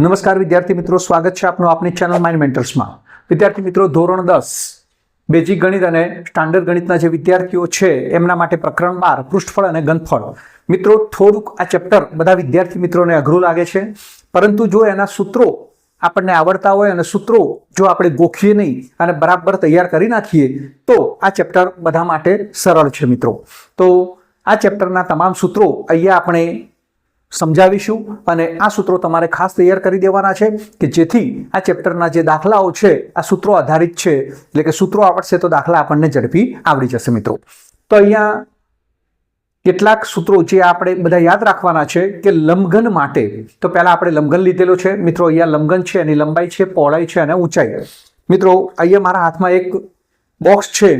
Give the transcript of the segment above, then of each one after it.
નમસ્કાર વિદ્યાર્થી મિત્રો, સ્વાગત છે આપનું આપની ચેનલ માઇન્ડ મેન્ટર્સમાં। વિદ્યાર્થી મિત્રો, ધોરણ 10 બેઝિક ગણિત અને સ્ટાન્ડર્ડ ગણિતના જે વિદ્યાર્થીઓ છે એમના માટે પ્રકરણ 12 પૃષ્ઠફળ અને ઘનફળ મિત્રો થોડુંક આ ચેપ્ટર બધા વિદ્યાર્થી મિત્રોને અઘરું લાગે છે, પરંતુ જો એના સૂત્રો આપણને આવડતા હોય અને સૂત્રો જો આપણે ગોખીએ નહીં અને બરાબર તૈયાર કરી નાખીએ તો આ ચેપ્ટર બધા માટે સરળ છે મિત્રો। તો આ ચેપ્ટરના તમામ સૂત્રો અહીંયા આપણે સમજાવીશું અને આ સૂત્રો તમારે ખાસ તૈયાર કરી દેવાના છે કે જેથી આ ચેપ્ટરના જે દાખલાઓ છે આ સૂત્રો આધારિત છે, એટલે કે સૂત્રો આવડશે તો દાખલા આપણને ઝડપી આવડી જશે મિત્રો। તો અહીંયા કેટલાક સૂત્રો જે આપણે બધા યાદ રાખવાના છે કે લંબઘન માટે તો પહેલા આપણે લંબઘન લીધેલો છે મિત્રો। અહીંયા લંબઘન છે, એની લંબાઈ છે, પહોળાઈ છે અને ઊંચાઈ। મિત્રો અહીંયા મારા હાથમાં એક બોક્સ છે,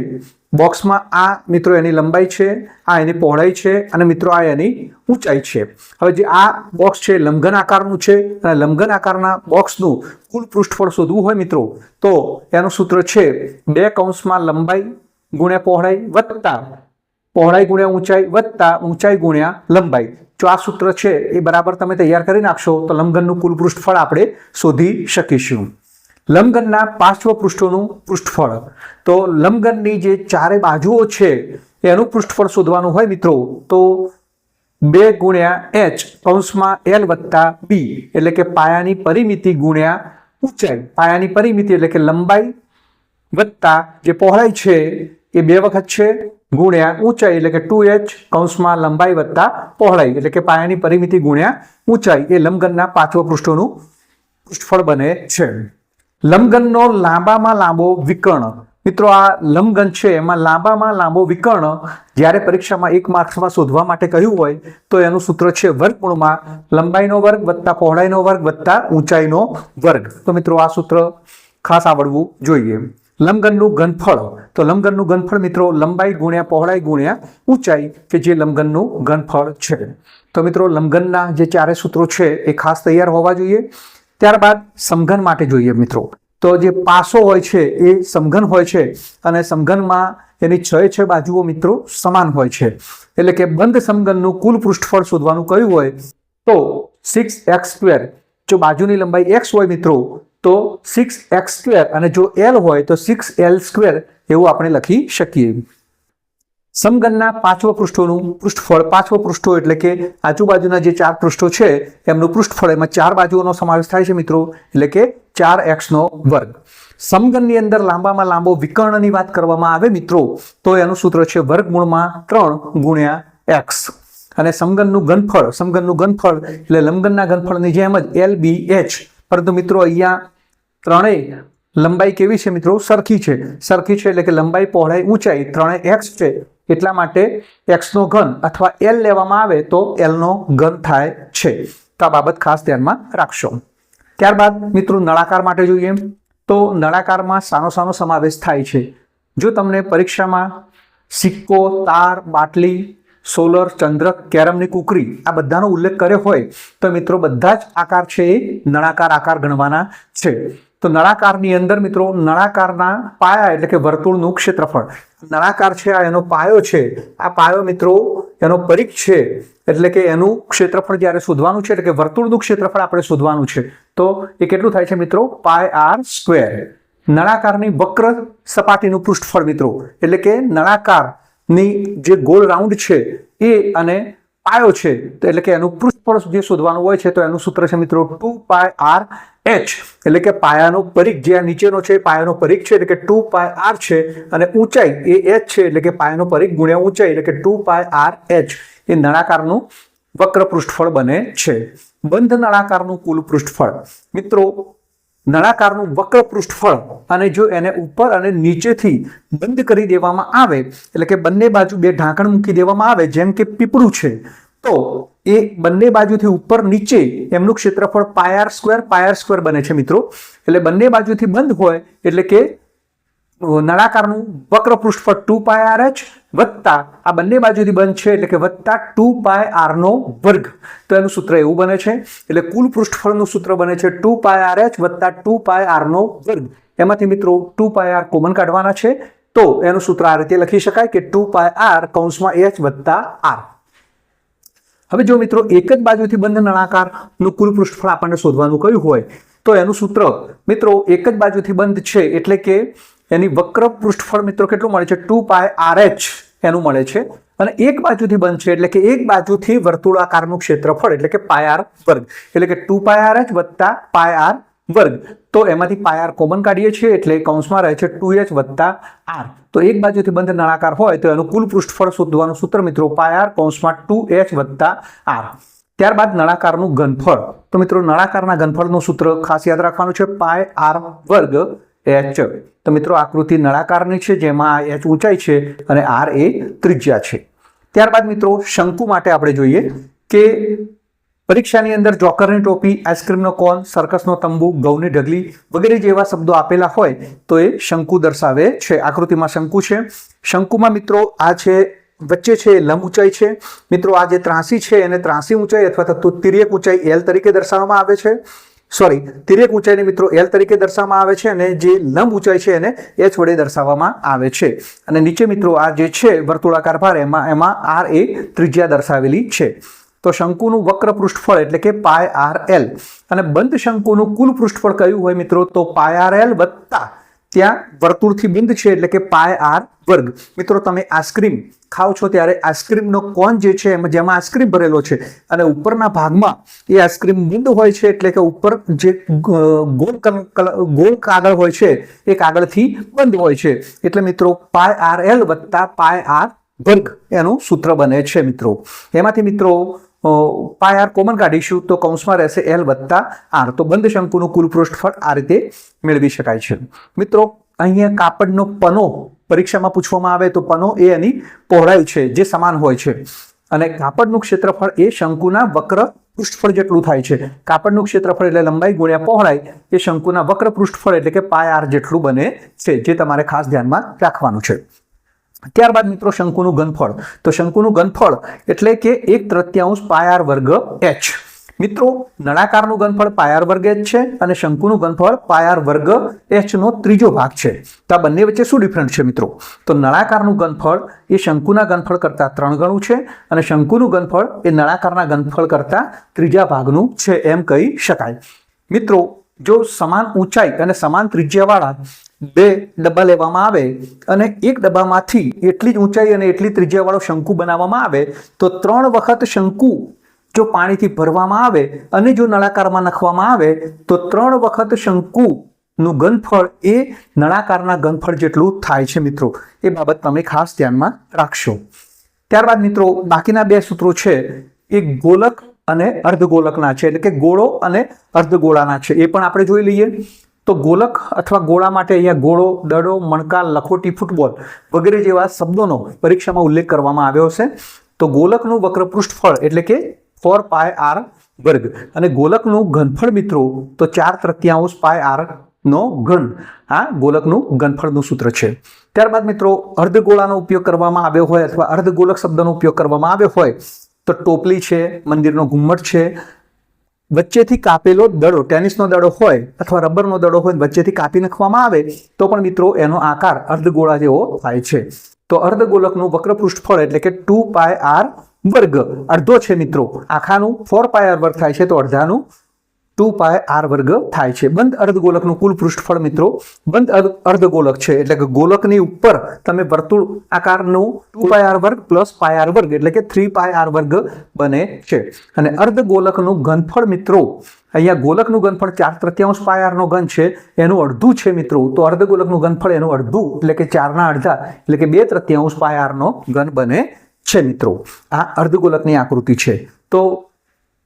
બોક્સમાં આ મિત્રો એની લંબાઈ છે, આ એની પહોળાઈ છે અને મિત્રો આ એની ઊંચાઈ છે। હવે જે આ બોક્સ છે લંબઘન આકારનું છે અને લંબઘન આકારના બોક્સનું કુલ પૃષ્ઠફળ શોધવું હોય મિત્રો તો એનું સૂત્ર છે 2 કૌંસમાં લંબાઈ ગુણ્યા પહોળાઈ વત્તા પહોળાઈ ગુણ્યા ઊંચાઈ વત્તા ઊંચાઈ ગુણ્યા લંબાઈ। જો આ સૂત્ર છે એ બરાબર તમે તૈયાર કરી નાખશો તો લંબઘનનું કુલ પૃષ્ઠફળ આપણે શોધી શકીશું। લંબઘનના પાર્શ્વપૃષ્ઠોનું પૃષ્ઠફળ તો લંબઘનની જે ચારે બાજુઓ છે એનું પૃષ્ઠફળ શોધવાનું હોય મિત્રો તો 2 ગુણ્યા h કૌંસમાં l વત્તા b એટલે કે પાયાની પરિમિતિ ગુણ્યા ઊંચાઈ। પાયાની પરિમિતિ એટલે કે લંબાઈ વત્તા જે પહોળાઈ છે એ 2 વખત છે ગુણ્યા ઊંચાઈ એટલે કે 2h કૌંસમાં લંબાઈ વત્તા પહોળાઈ એટલે કે પાયાની પરિમિતિ ગુણ્યા ઊંચાઈ એ લંબઘનના પાર્શ્વપૃષ્ઠોનું પૃષ્ઠફળ બને છે। લંબઘનનો લાંબામાં લાંબો વિકર્ણ મિત્રો, આ લંબઘન છે એમાં લાંબામાં લાંબો વિકર્ણ જ્યારે પરીક્ષામાં 1 માર્ક્સમાં શોધવા માટે કહ્યું હોય તો એનું સૂત્ર છે વર્ગમૂળમાં લંબાઈનો વર્ગ વત્તા પહોળાઈનો વર્ગ વત્તા ઊંચાઈનો વર્ગ। તો મિત્રો આ સૂત્ર ખાસ આવડવું જોઈએ। લંબઘનનું ઘનફળ તો લંબઘનનું ઘનફળ મિત્રો લંબાઈ ગુણ્યા પહોળાઈ ગુણ્યા ઊંચાઈ કે જે લંબઘનનું ઘનફળ છે। તો મિત્રો લંબઘનના જે ચારે સૂત્રો છે એ ખાસ તૈયાર હોવા જોઈએ। ત્યારબાદ સમઘન માટે જોઈએ મિત્રો તો જે પાસો હોય છે એ સમઘન હોય છે અને સમઘનમાં એની 6 બાજુઓ મિત્રો સમાન હોય છે, એટલે કે બંધ સમઘનનું કુલ પૃષ્ઠફળ શોધવાનું કહ્યું હોય તો 6x²। જો બાજુની લંબાઈ x હોય મિત્રો તો 6x² અને જો l હોય તો 6l² એવું આપણે લખી શકીએ। સમઘનના પાર્શ્વપૃષ્ઠોનું પૃષ્ઠફળ, પાર્શ્વપૃષ્ઠો એટલે કે આજુબાજુના જે 4 પૃષ્ઠો છે એમનું પૃષ્ઠફળ, એમાં 4 બાજુઓનો સમાવેશ થાય છે મિત્રો એટલે કે 4x²। સમઘનની અંદર લાંબામાં લાંબો વિકર્ણની વાત કરવામાં આવે મિત્રો તો એનું સૂત્ર છે વર્ગમૂળમાં 3 ગુણ્યા x અને સમઘનનું ઘનફળ એટલે લંબઘનના ઘનફળની જેમ જ LBH, પરંતુ મિત્રો અહીંયા ત્રણેય લંબાઈ કેવી છે મિત્રો? સરખી છે એટલે કે લંબાઈ પહોળાઈ ઊંચાઈ ત્રણેય x છે, એટલા માટે x નો ઘન અથવા l લેવામાં આવે તો l નો ઘન થાય છે। તો આ બાબત ખાસ ધ્યાનમાં રાખશો। ત્યારબાદ મિત્રો નળાકાર માટે જોઈએ તો નળાકારમાં સાનો સમાવેશ થાય છે। જો તમને પરીક્ષામાં સિક્કો, તાર, બાટલી, સોલર, ચંદ્રક, કેરમની કુકરી આ બધાનો ઉલ્લેખ કર્યો હોય તો મિત્રો બધા જ આકાર છે એ નળાકાર આકાર ગણવાના છે। તો નળાકારની અંદર મિત્રો નળાકારના પાયા એટલે કે વર્તુળનું ક્ષેત્રફળ, નળાકાર છે આ એનો પાયો છે, આ પાયો મિત્રો એનો પરિઘ છે એટલે કે એનું ક્ષેત્રફળ જ્યારે શોધવાનું છે એટલે કે વર્તુળનું ક્ષેત્રફળ આપણે શોધવાનું છે તો એ કેટલું થાય છે મિત્રો? πr²। નળાકારની વક્ર સપાટીનું પૃષ્ઠફળ મિત્રો એટલે કે નળાકારની જે ગોળ રાઉન્ડ છે એ અને પાયો છે તો એટલે કે એનું પૃષ્ઠફળ જે શોધવાનું હોય છે તો એનું સૂત્ર છે મિત્રો 2πrh એટલે કે પાયાનો પરિઘ જે આ નીચેનો છે પાયાનો પરિઘ છે એટલે કે 2πr છે અને ઊંચાઈ એ h છે એટલે કે પાયાનો પરિઘ ગુણ્યા ઊંચાઈ એટલે કે 2πrh એ નળાકારનું વક્ર પૃષ્ઠફળ બને છે। બંધ નળાકારનું કુલ પૃષ્ઠફળ મિત્રો નળાકારનું વક્ર પૃષ્ઠફળ અને જો એને ઉપર અને નીચેથી બંધ કરી દેવામાં આવે એટલે કે બંને બાજુ 2 ઢાંકણ મૂકી દેવામાં આવે જેમ કે પીપળું છે તો એ બંને બાજુથી ઉપર નીચે એમનું ક્ષેત્રફળ πr² બને છે મિત્રો। એટલે બંને બાજુથી બંધ હોય એટલે કે નળાકારનું વક્ર પૃષ્ઠફળ 2πrh વત્તા આ બંને બાજુથી બંધ છે એટલે કે વત્તા 2πr²। તો એનું સૂત્ર એવું બને છે એટલે કુલ પૃષ્ઠફળનું સૂત્ર બને છે 2πrh વત્તા 2πr²। એમાંથી મિત્રો 2πr કોમન કાઢવાના છે તો એનું સૂત્ર આ રીતે લખી શકાય કે 2πr કૌંસમાં h વત્તા r। હવે જો મિત્રો એક જ બાજુથી બંધ નળાકારનું કુલ પૃષ્ઠફળ આપણને શોધવાનું કહ્યું હોય તો એનું સૂત્ર મિત્રો એક જ બાજુથી બંધ છે એટલે કે એની વક્ર પૃષ્ઠફળ મિત્રો કેટલું મળે છે 2πRh એનું મળે છે અને એક બાજુથી બંધ છે એટલે કે એક બાજુથી વર્તુળાકારનું ક્ષેત્રફળ એટલે કે πr વર્ગ એટલે કે 2πRh વત્તા πr વર્ગ તો એમાંથી πr કોમન કાઢીએ છીએ એટલે કૌંસમાં રહે છે 2h વત્તા r તો એક બાજુથી બંધ નળાકાર હોય તો એનું કુલ પૃષ્ઠફળ શોધવાનું સૂત્ર મિત્રો πr કૌંસમાં 2h વત્તા r ત્યારબાદ નળાકારનું ઘનફળ તો મિત્રો નળાકારના ઘનફળનું સૂત્ર ખાસ યાદ રાખવાનું છે πr વર્ગ h તો મિત્રો આકૃતિ નળાકારની છે જેમાં h ઊંચાઈ છે અને r એ ત્રિજ્યા છે ત્યારબાદ મિત્રો શંકુ માટે આપણે જોઈએ કે પરીક્ષાની અંદર જોકરની ટોપી આઈસ્ક્રીમનો કોન સર્કસનો તંબુ ઘઉંની ઢગલી વગેરે જેવા શબ્દો આપેલા હોય તો એ શંકુ દર્શાવે છે આકૃતિમાં શંકુ છે શંકુમાં મિત્રો આ છે વચ્ચે છે લંબ ઊંચાઈ છે મિત્રો આ જે ત્રાસી છે એને ત્રાસી ઊંચાઈ અથવા તો તિર્યક ઊંચાઈ L તરીકે દર્શાવવામાં આવે છે તિર્યક ઊંચાઈને મિત્રો L તરીકે દર્શાવવામાં આવે છે અને જે લંબ ઊંચાઈ છે એને h વડે દર્શાવવામાં આવે છે અને નીચે મિત્રો આ જે છે વર્તુળાકાર ભાર એમાં r એ ત્રિજ્યા દર્શાવેલી છે તો શંકુનું વક્ર પૃષ્ઠફળ એટલે કે πrl અને બંધ શંકુનું કુલ પૃષ્ઠફળ કયું હોય મિત્રો તો πrl વત્તા ત્યાં વર્તુળથી બંધ છે એટલે કે πr વર્ગ મિત્રો તમે આઈસ્ક્રીમ ખાઓ છો ત્યારે આઈસ્ક્રીમનો કોન જે છે જેમાં આઈસ્ક્રીમ ભરેલો છે અને ઉપરના ભાગમાં એ આઈસ્ક્રીમ બંધ હોય છે એટલે કે ઉપર જે ગોળ કાગળ હોય છે એ કાગળથી બંધ હોય છે એટલે મિત્રો πrl વત્તા πr વર્ગ એનું સૂત્ર બને છે મિત્રો એમાંથી મિત્રો πr કોમન કાઢીશું તો કૌંસમાં રહેશે L વત્તા r તો બંધ શંકુનું કુલ પૃષ્ઠફળ આ રીતે મેળવી શકાય છે મિત્રો અહીંયા કાપડનો પનો પરીક્ષામાં પૂછવામાં આવે તો પનો એ એની પહોળાઈ છે જે સમાન હોય છે અને કાપડનું ક્ષેત્રફળ એ શંકુના વક્ર પૃષ્ઠફળ જેટલું થાય છે કાપડનું ક્ષેત્રફળ એટલે લંબાઈ ગુણ્યા પહોળાઈ એ શંકુના વક્ર પૃષ્ઠફળ એટલે કે πr જેટલું બને છે જે તમારે ખાસ ધ્યાનમાં રાખવાનું છે ત્યારબાદ મિત્રો શંકુનું ઘનફળ તો શંકુનું ઘનફળ એટલે કે 1/3 πr વર્ગ h મિત્રો નળાકારનું ઘનફળ πr વર્ગ h છે અને શંકુનું ઘનફળ πr વર્ગ h નો ત્રીજો ભાગ છે તો આ બંને વચ્ચે શું ડિફરન્સ છે મિત્રો તો નળાકારનું ઘનફળ એ શંકુના ઘનફળ કરતા 3 ગણું છે અને શંકુનું ઘનફળ એ નળાકારના ઘનફળ કરતા ત્રીજા ભાગનું છે એમ કહી શકાય મિત્રો જો સમાન ઊંચાઈ અને સમાન ત્રિજ્યાવાળા બે ડબ્બા લેવામાં આવે અને એક ડબ્બામાંથી એટલી જ ઊંચાઈ અને એટલી ત્રિજ્યાવાળો શંકુ બનાવવામાં આવે તો 3 વખત શંકુ જો પાણીથી ભરવામાં આવે અને જો નળાકારમાં નાખવામાં આવે તો 3 વખત શંકુનું ઘનફળ એ નળાકારના ઘનફળ જેટલું થાય છે મિત્રો એ બાબત તમે ખાસ ધ્યાનમાં રાખશો ત્યારબાદ મિત્રો બાકીના બે સૂત્રો છે એ ગોલક અને અર્ધગોલકના છે એટલે કે ગોળો અને અર્ધગોળાના છે એ પણ આપણે જોઈ લઈએ તો ગોલક અથવા ગોળા માટે અહીંયા ગોળો દડો મણકા લખોટી ફૂટબોલ વગેરે જેવા શબ્દોનો પરીક્ષામાં ઉલ્લેખ કરવામાં આવ્યો છે તો ગોલકનું વક્ર પૃષ્ઠફળ એટલે કે 4πr વર્ગ અને ગોલકનું ઘનફળ મિત્રો તો 4/3 πr નો ઘન આ ગોલકનું ઘનફળનું સૂત્ર છે ત્યારબાદ મિત્રો અર્ધગોળાનો ઉપયોગ કરવામાં આવ્યો હોય અથવા અર્ધગોલક શબ્દનો ઉપયોગ કરવામાં આવ્યો હોય તો ટોપલી છે મંદિરનો ઘુમ્મટ છે વચ્ચેથી કાપેલો દડો ટેનિસનો દડો હોય અથવા રબરનો દડો હોય વચ્ચેથી કાપી નાખવામાં આવે તો પણ મિત્રો એનો આકાર અર્ધગોળા જેવો થાય છે તો અર્ધગોલકનું વક્ર પૃષ્ઠફળ એટલે કે 2πr વર્ગ અડધો છે મિત્રો આખાનું 4πr વર્ગ થાય છે તો અડધાનું 2πr વર્ગ થાય છે બંધ અર્ધગોલકનું કુલ પૃષ્ઠફળ મિત્રો બંધ અર્ધગોલક છે એટલે કે ગોલકની ઉપર તમે વર્તુળ આકારનું 2πr વર્ગ પ્લસ πr વર્ગ એટલે કે 3πr વર્ગ બને છે અને અર્ધગોલકનું ઘનફળ મિત્રો અહીંયા ગોલકનું ઘનફળ 4/3 πr નો ઘન છે એનું અડધું છે મિત્રો તો અર્ધગોલકનું ઘનફળ એનું અડધું એટલે કે 4 ના અડધા એટલે કે 2/3 πr નો ઘન બને છે મિત્રો આ અર્ધગોલકની આકૃતિ છે તો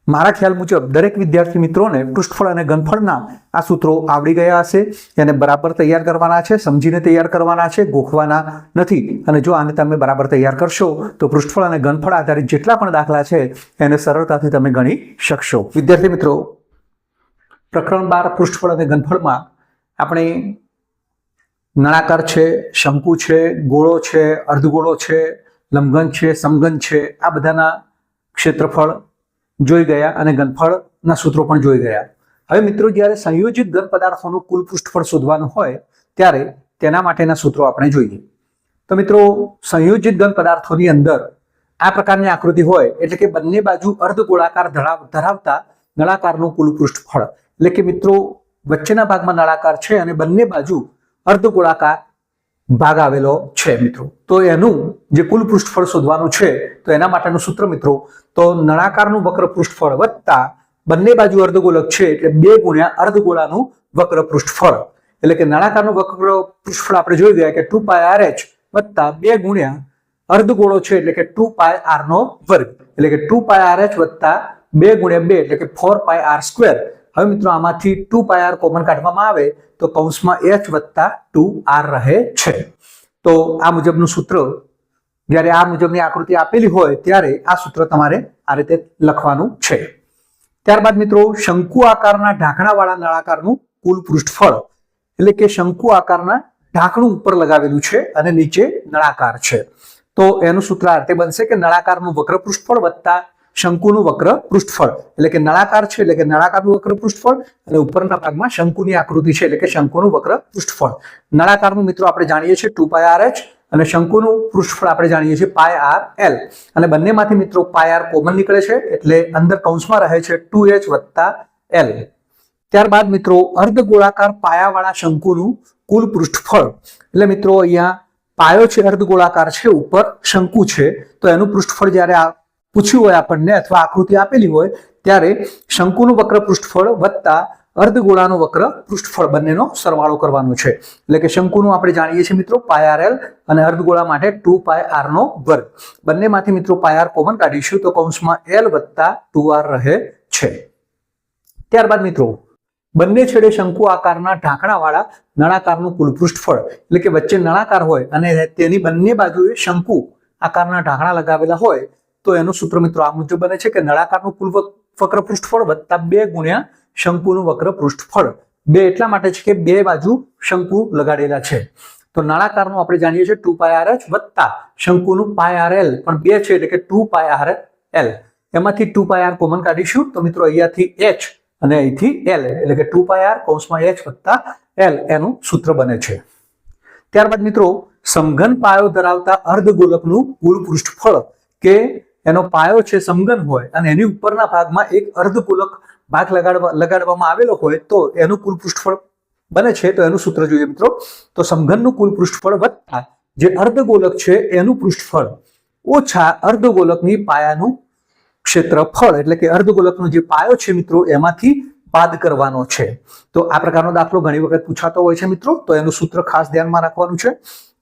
મારા ખ્યાલ મુજબ દરેક વિદ્યાર્થી મિત્રોને પૃષ્ઠફળ અને ઘનફળના આ સૂત્રો આવડી ગયા હશે એને બરાબર તૈયાર કરવાના છે સમજીને તૈયાર કરવાના છે ગોખવાના નથી અને જો આને તમે બરાબર તૈયાર કરશો તો પૃષ્ઠફળ અને ઘનફળ આધારિત જેટલા પણ દાખલા છે એને સરળતાથી તમે ગણી શકશો વિદ્યાર્થી મિત્રો પ્રકરણ 12 પૃષ્ઠફળ અને ઘનફળમાં આપણે નળાકાર છે શંકુ છે ગોળો છે અર્ધગોળો છે લંબઘન છે સમઘન છે આ બધાના ક્ષેત્રફળ જોઈ ગયા અને ઘનફળના સૂત્રો પણ જોઈ ગયા હવે મિત્રો જ્યારે સંયોજિત ઘન પદાર્થોનું કુલ પૃષ્ઠફળ શોધવાનું હોય ત્યારે તેના માટેના સૂત્રો આપણે જોઈએ તો મિત્રો સંયોજિત ઘન પદાર્થોની અંદર આ પ્રકારની આકૃતિ હોય એટલે કે બંને બાજુ અર્ધગોળાકાર ધરાવતા નળાકારનું કુલ પૃષ્ઠફળ, એટલે કે મિત્રો વચ્ચેના ભાગમાં નળાકાર છે અને બંને બાજુ અર્ધગોળાકાર ભાગ આવેલો છે મિત્રો. તો એનું જે કુલ પૃષ્ઠફળ શોધવાનું છે તો એના માટેનું સૂત્ર મિત્રો, તો નળાકારનું વક્ર પૃષ્ઠફળ વત્તા બંને બાજુ અર્ધગોલક છે એટલે 2 ગુણ્યા અર્ધગોળાનું વક્ર પૃષ્ઠફળ, એટલે કે નળાકારનું વક્ર પૃષ્ઠફળ આપણે જોઈ ગયા કે 2πrh વત્તા 2 ગુણ્યા અર્ધગોળો છે એટલે કે 2πr નો વર્ગ, એટલે કે 2πrh વત્તા 2 ગુણ્યા 2 એટલે કે 4πr². હવે મિત્રો આમાંથી 2πr કોમન કાઢવામાં આવે તો કૌંસમાં h વત્તા 2r રહે છે. તો આ મુજબનું સૂત્ર, જ્યારે આ મુજબની આકૃતિ આપેલી હોય ત્યારે આ સૂત્ર તમારે આ રીતે લખવાનું છે. ત્યારબાદ મિત્રો શંકુ આકારના ઢાંકણાવાળા નળાકારનું કુલ પૃષ્ઠફળ, એટલે કે શંકુ આકારના ઢાંકણું ઉપર લગાવેલું છે અને નીચે નળાકાર છે. તો એનું સૂત્ર આ રીતે બનશે કે નળાકારનું વક્ર પૃષ્ઠફળ વત્તા શંકુનું વક્ર પૃષ્ઠફળ, એટલે કે નળાકાર છે એટલે કે નળાકારનું વક્ર પૃષ્ઠફળ અને ઉપરના ભાગમાં શંકુની આકૃતિ છે એટલે કે શંકુનું વક્ર પૃષ્ઠફળ. નળાકારનું મિત્રો આપણે જાણીએ છીએ 2πrh અને શંકુનું પૃષ્ઠફળ આપણે જાણીએ છીએ πrl, અને બંનેમાંથી મિત્રો πr કોમન નીકળે છે એટલે અંદર કૌંસમાં રહે છે 2h વત્તા l. ત્યારબાદ મિત્રો અર્ધગોળાકાર પાયાવાળા શંકુનું કુલ પૃષ્ઠફળ, એટલે મિત્રો અહીંયા પાયો છે અર્ધગોળાકાર છે, ઉપર શંકુ છે, તો એનું પૃષ્ઠફળ જ્યારે પૂછ્યું હોય આપણને અથવા આકૃતિ આપેલી હોય ત્યારે શંકુનું વક્ર પૃષ્ઠફળ વત્તા અર્ધગોળાનું વક્ર પૃષ્ઠફળ બંનેનો સરવાળો કરવાનો છે. એટલે કે શંકુનું આપણે જાણીએ છીએ મિત્રો πrl અને અર્ધગોળા માટે 2πr નો વર્ગ. બંનેમાંથી મિત્રો πr કોમન કાઢીશું તો કૌંસમાં l વત્તા 2r રહે છે. ત્યારબાદ મિત્રો બંને છેડે શંકુ આકારના ઢાંકણાવાળા નળાકારનું કુલ પૃષ્ઠફળ, એટલે કે વચ્ચે નળાકાર હોય અને તેની બંને બાજુએ શંકુ આકારના ઢાંકણા લગાવેલા હોય તો એનું સૂત્ર મિત્રો આ મુજબ બને છે કે નળાકારનું કુલ વક્ર પૃષ્ઠફળ વત્તા 2 ગુણ્યા શંકુનું વક્ર પૃષ્ઠફળ. 2 એટલા માટે છે કે 2 બાજુ શંકુ લગાડેલા છે. તો નળાકારનું આપણે જાણીએ છીએ 2πrh વત્તા શંકુનું πrl, પણ 2 છે એટલે કે 2πrl. એમાંથી 2πr કોમન કાઢીશું તો મિત્રો અહીંયાથી h અને અહીંથી l, એટલે કે 2πr કૌંસમાં h વત્તા l એનું સૂત્ર બને છે. ત્યારબાદ મિત્રો સમઘન પાયો ધરાવતા અર્ધગોલકનું કુલ પૃષ્ઠફળ, કે એનો પાયો છે સમઘન હોય અને એની ઉપરના ભાગમાં એક અર્ધગોલક ભાગ લગાડવામાં આવેલો હોય તો એનું કુલ પૃષ્ઠફળ બને છે. તો એનું સૂત્ર જોઈએ મિત્રો, તો સમઘનનું કુલ પૃષ્ઠફળ વત્તા જે અર્ધગોલક છે એનું પૃષ્ઠફળ ઓછા અર્ધગોલકની પાયાનું ક્ષેત્રફળ, એટલે કે અર્ધગોલકનો જે પાયો છે મિત્રો એમાંથી બાદ કરવાનો છે. તો આ પ્રકારનો દાખલો ઘણી વખત પૂછાતો હોય છે મિત્રો, તો એનું સૂત્ર ખાસ ધ્યાનમાં રાખવાનું છે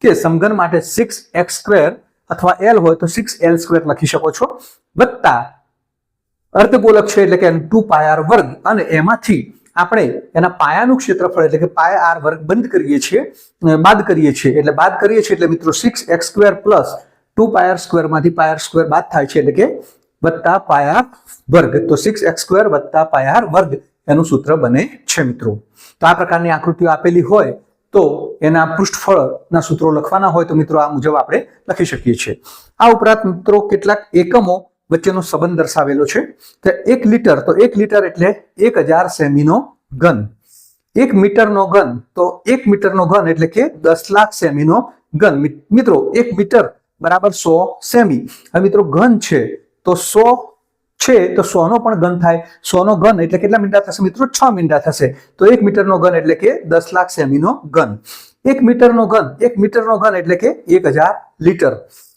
કે સમઘન માટે 6x² અથવા l હોય તો 6l² લખી શકો છો, વત્તા અર્ધગોલક છે એટલે કે 2πr વર્ગ અને એમાંથી આપણે એના પાયાનું ક્ષેત્રફળ એટલે કે πr વર્ગ બાદ કરીએ છીએ એટલે મિત્રો 6x² પ્લસ 2πr² માંથી πr² બાદ થાય છે એટલે કે વત્તા πr વર્ગ. તો 6x² વત્તા πr વર્ગ એનું સૂત્ર બને છે મિત્રો. તો આ પ્રકારની આકૃતિઓ આપેલી હોય તો એના પૃષ્ઠફળના સૂત્રો લખવાના હોય તો મિત્રો આ મુજબ આપણે લખી શકીએ છીએ. આ ઉપરાંત મિત્રો કેટલાક એકમો વચ્ચેનો સંબંધ દર્શાવેલો છે. તો 1 લિટર, તો 1 લિટર એટલે 1000 સેમીનો ઘન. 1 મીટરનો ઘન, તો 1 મીટરનો ઘન એટલે કે 10 લાખ સેમીનો ઘન. મિત્રો 1 મીટર બરાબર 100 સેમી. હવે મિત્રો ઘન છે તો 100 છે તો 100 નો પણ ઘન થાય. 100 નો ઘન એટલે કેટલા મીંડા થશે મિત્રો? 6 મીંડા થશે. તો 1 મીટરનો ઘન એટલે કે 10 લાખ સેમીનો ઘન. 1 મીટરનો ઘન એટલે કે 1000 લીટર.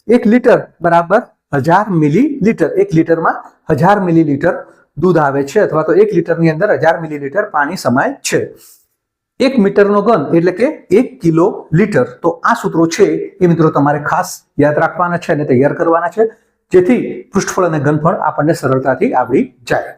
1 લીટર બરાબર 1000 મિલીલીટર. 1 લીટરમાં 1000 મિલીલીટર દૂધ આવે છે અથવા તો 1 લીટરની અંદર 1000 મિલીલીટર પાણી સમાય છે. 1 મીટરનો ઘન એટલે કે 1 કિલો લીટર. તો આ સૂત્રો છે એ મિત્રો તમારે ખાસ યાદ રાખવાના છે અને તૈયાર કરવાના છે, જેથી પૃષ્ઠફળ અને ઘનફળ આપણને સરળતાથી આવડી જાય.